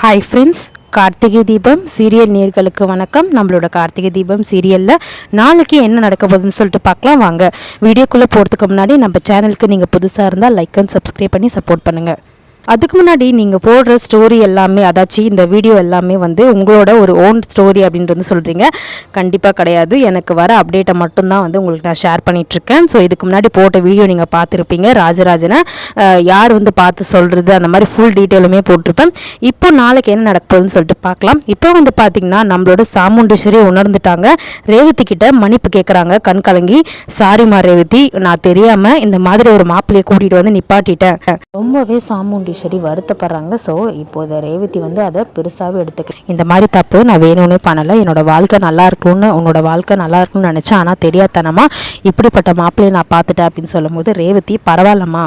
Hi friends, Karthigai Deepam serial நேர்களுக்கு வணக்கம். நம்மளோட கார்த்திகை தீபம் சீரியலில் நாளைக்கு என்ன நடக்க போகுதுன்னு சொல்லிட்டு பார்க்கலாம் வாங்க. வீடியோக்குள்ளே போகிறதுக்கு முன்னாடி நம்ம சேனலுக்கு நீங்கள் புதுசாக இருந்தால் லைக் அண்ட் சப்ஸ்கிரைப் பண்ணி சப்போர்ட் பண்ணுங்கள். அதுக்கு முன்னாடி நீங்கள் போடுற ஸ்டோரி எல்லாமே, அதாச்சும் இந்த வீடியோ எல்லாமே வந்து உங்களோட ஒரு ஓன் ஸ்டோரி அப்படின்றது சொல்கிறீங்க. கண்டிப்பாக கிடையாது. எனக்கு வர அப்டேட்டை மட்டும்தான் வந்து உங்களுக்கு நான் ஷேர் பண்ணிகிட்ருக்கேன். ஸோ இதுக்கு முன்னாடி போட்ட வீடியோ நீங்கள் பார்த்துருப்பீங்க. ராஜராஜனை யார் வந்து பார்த்து சொல்கிறது, அந்த மாதிரி ஃபுல் டீட்டெயிலுமே போட்டிருப்பேன். இப்போ நாளைக்கு என்ன நடக்க போகுதுன்னு சொல்லிட்டு பார்க்கலாம். இப்போ வந்து பார்த்திங்கன்னா நம்மளோட சாமுண்டீஸ்வரி உணர்ந்துட்டாங்க. ரேவதி கிட்ட மன்னிப்பு கேட்குறாங்க கண் கலங்கி. சாரிம்மா ரேவதி, நான் தெரியாமல் இந்த மாதிரி ஒரு மாப்பிள்ளையை கூட்டிகிட்டு வந்து நிப்பாட்டிட்டேன். ரொம்பவே சாமுண்டீஸ்வரி வருத்தப்படுறாங்க. ஸோ இப்போது ரேவதி வந்து அதை பெருசாகவே எடுத்துக்க, இந்த மாதிரி தப்பு நான் வேணும்னே பண்ணலை, என்னோட வாழ்க்கை நல்லா இருக்கணும்னு, உன்னோட வாழ்க்கை நல்லா இருக்கணும்னு நினச்சேன், ஆனால் தெரியாதனமா இப்படிப்பட்ட மாப்பிள்ளையை நான் பார்த்துட்டேன் அப்படின்னு சொல்லும்போது ரேவதி, பரவாயில்லம்மா,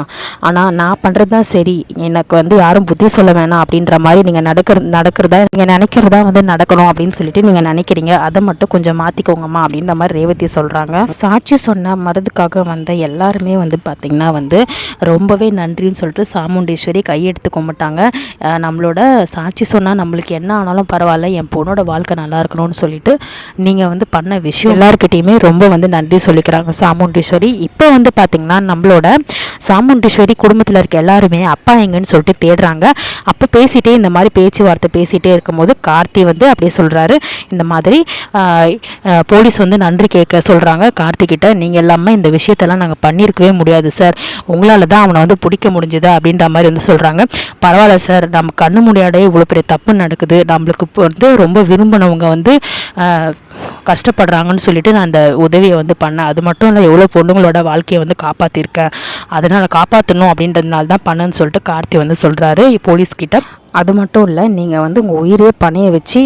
ஆனால் நான் பண்ணுறது தான் சரி, எனக்கு வந்து யாரும் புத்தி சொல்ல வேணாம் அப்படின்ற மாதிரி நீங்கள் நடக்கிறதா நீங்கள் நினைக்கிறதா வந்து நடக்கணும் அப்படின்னு சொல்லிட்டு நீங்கள் நினைக்கிறீங்க, அதை மட்டும் கொஞ்சம் மாற்றிக்கோங்கம்மா அப்படின்ற மாதிரி ரேவதி சொல்கிறாங்க. சாட்சி சொன்ன மருதுக்காக வந்த எல்லாருமே வந்து பார்த்திங்கன்னா வந்து ரொம்பவே நன்றின்னு சொல்லிட்டு சாமுண்டீஸ்வரி கையெடுத்து கும்பிட்டாங்க. நம்மளோட சாட்சி சொன்னால் நம்மளுக்கு என்ன ஆனாலும் பரவாயில்ல, என் பொண்ணோட வாழ்க்கை நல்லா இருக்கணும்னு சொல்லிட்டு நீங்கள் வந்து பண்ண விஷயம் எல்லாருக்கிட்டையுமே ரொம்ப வந்து நன்றி சொல்லிக்கிறாங்க சாமுண்டீஸ்வரி. இப்போ வந்து பார்த்திங்கன்னா நம்மளோட சாமுண்டீஸ்வரி குடும்பத்தில் இருக்க எல்லாருமே அப்பா எங்கன்னு சொல்லிட்டு தேடுறாங்க. அப்போ பேசிகிட்டே இந்த மாதிரி பேச்சுவார்த்தை பேசிகிட்டே இருக்கும்போது கார்த்தி வந்து அப்படியே சொல்கிறாரு, இந்த மாதிரி போலீஸ் வந்து நன்றி கேட்க சொல்கிறாங்க கார்த்திகிட்ட. நீங்கள் எல்லாமே இந்த விஷயத்தெல்லாம் நாங்கள் பண்ணியிருக்கவே முடியாது சார், உங்களால் தான் அவனை வந்து பிடிக்க முடிஞ்சுது அப்படின்ற மாதிரி வந்து சொல்கிறாங்க. பரவாயில்ல சார், நம்ம கண்ணு முடியாடே இவ்வளோ பெரிய தப்பு நடக்குது, நம்மளுக்கு வந்து ரொம்ப விரும்பினவங்க வந்து கஷ்டப்படுறாங்கன்னு சொல்லிட்டு நான் அந்த உதவியை வந்து பண்ணேன். அது மட்டும் இல்லை, எவ்வளோ பொண்ணுங்களோட வாழ்க்கையை வந்து காப்பாற்றிருக்கேன், அதனால் காப்பாற்றணும் அப்படின்றதுனால தான் பண்ணேன்னு சொல்லிட்டு கார்த்தி வந்து சொல்கிறாரு போலீஸ்கிட்ட. அது மட்டும் இல்லை, நீங்கள் வந்து உங்கள் உயிரே பணைய வச்சு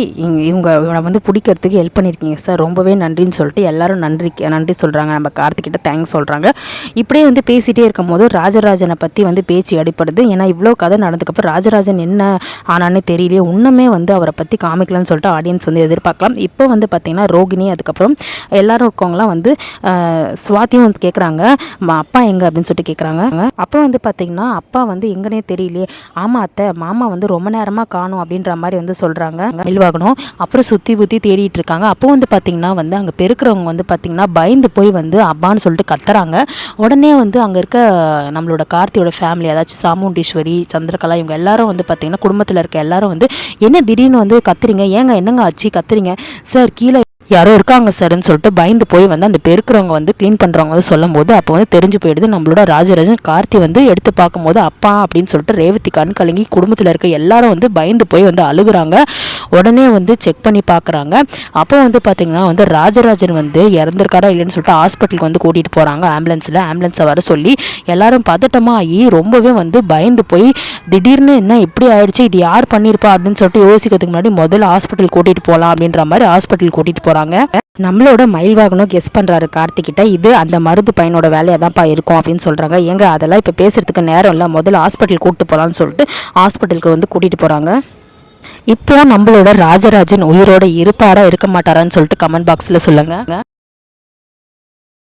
இவனை வந்து பிடிக்கிறதுக்கு ஹெல்ப் பண்ணியிருக்கீங்க சார், ரொம்பவே நன்றின்னு சொல்லிட்டு எல்லாரும் நன்றி சொல்கிறாங்க. நம்ம கார்த்திகிட்ட தேங்க்ஸ் சொல்கிறாங்க. இப்படியே வந்து பேசிகிட்டே இருக்கும் போது ராஜராஜனை பற்றி வந்து பேச்சு அடிப்படுது. ஏன்னா இவ்வளோ கதை நடந்ததுக்கப்புறம் ராஜராஜன் என்ன ஆனான்னு தெரியலையே, இன்னுமே வந்து அவரை பற்றி காமிக்கலான்னு சொல்லிட்டு ஆடியன்ஸ் வந்து எதிர்பார்க்கலாம். இப்போ வந்து பார்த்திங்கன்னா ரோகிணி, அதுக்கப்புறம் எல்லாரும் இருக்கவங்களாம் வந்து சுவாத்தியும் வந்து கேட்குறாங்க, அப்பா எங்கே அப்படின்னு சொல்லிட்டு கேட்குறாங்க. அப்போ வந்து பார்த்திங்கன்னா அப்பா வந்து எங்கன்னே தெரியலையே, ஆமாம் அத்தை, மாமா வந்து ரொம்ப நேரமாக காணும் அப்படின்ற மாதிரி வந்து சொல்கிறாங்க நில்வாகணும். அப்புறம் சுற்றி புத்தி தேடிட்டு இருக்காங்க. அப்போ வந்து பார்த்திங்கன்னா வந்து அங்கே பெருக்கிறவங்க வந்து பார்த்திங்கன்னா பயந்து போய் வந்து அப்பான்னு சொல்லிட்டு கத்துறாங்க. உடனே வந்து அங்கே இருக்க நம்மளோட கார்த்தியோட ஃபேமிலி, அதாச்சும் சாமுண்டீஸ்வரி, சந்திரகலா, இவங்க எல்லாரும் வந்து பார்த்திங்கன்னா குடும்பத்தில் இருக்க எல்லாரும் வந்து என்ன திடீர்னு வந்து கத்துறீங்க, ஏங்க என்னங்க ஆச்சு கத்துறீங்க சார், கீழே யாரோ இருக்காங்க சார்ன்னு சொல்லிட்டு பயந்து போய் வந்து அந்த பெருக்கிறவங்க வந்து க்ளீன் பண்ணுறவங்க வந்து சொல்லும் போது அப்போ வந்து தெரிஞ்சு போயிடுது. நம்மளோட ராஜராஜன் கார்த்தி வந்து எடுத்து பார்க்கும்போது அப்பா அப்படின்னு சொல்லிட்டு ரேவதி கண் கலங்கி குடும்பத்தில் இருக்க எல்லாரும் வந்து பயந்து போய் வந்து அழுகுறாங்க. உடனே வந்து செக் பண்ணி பார்க்குறாங்க. அப்போ வந்து பார்த்திங்கன்னா வந்து ராஜராஜன் வந்து இறந்துருக்காரா இல்லைன்னு சொல்லிட்டு ஹாஸ்பிட்டலுக்கு வந்து கூட்டிகிட்டு போகிறாங்க. ஆம்புலன்ஸை வர சொல்லி எல்லாரும் பதட்டமாக ஆகி ரொம்பவே வந்து பயந்து போய் திடீர்னு என்ன இப்படி ஆயிடுச்சு, இது யார் பண்ணியிருப்பா அப்படின்னு சொல்லிட்டு யோசிக்கிறதுக்கு முன்னாடி முதல்ல ஹாஸ்பிட்டல் கூட்டிகிட்டு போகலாம் அப்படின்ற மாதிரி ஹாஸ்பிட்டல் கூட்டிகிட்டு போகிறாங்க. நம்மளோட மயில்வாகனும் கெஸ் பண்ணுறாரு கார்த்திகிட்ட, இது அந்த மருது பையனோட வேலையாக தான்ப்பா இருக்கும் அப்படின்னு சொல்கிறாங்க. ஏங்க அதெல்லாம் இப்போ பேசுகிறதுக்கு நேரம் இல்லை, முதல்ல ஹாஸ்பிட்டல் கூப்பிட்டு போகலான்னு சொல்லிட்டு ஹாஸ்பிட்டலுக்கு வந்து கூட்டிகிட்டு போகிறாங்க. இப்போ நம்மளோட ராஜராஜன் உயிரோட இருப்பாரா இருக்க மாட்டாரான்னு சொல்லிட்டு கமெண்ட் பாக்ஸில் சொல்லுங்கள்.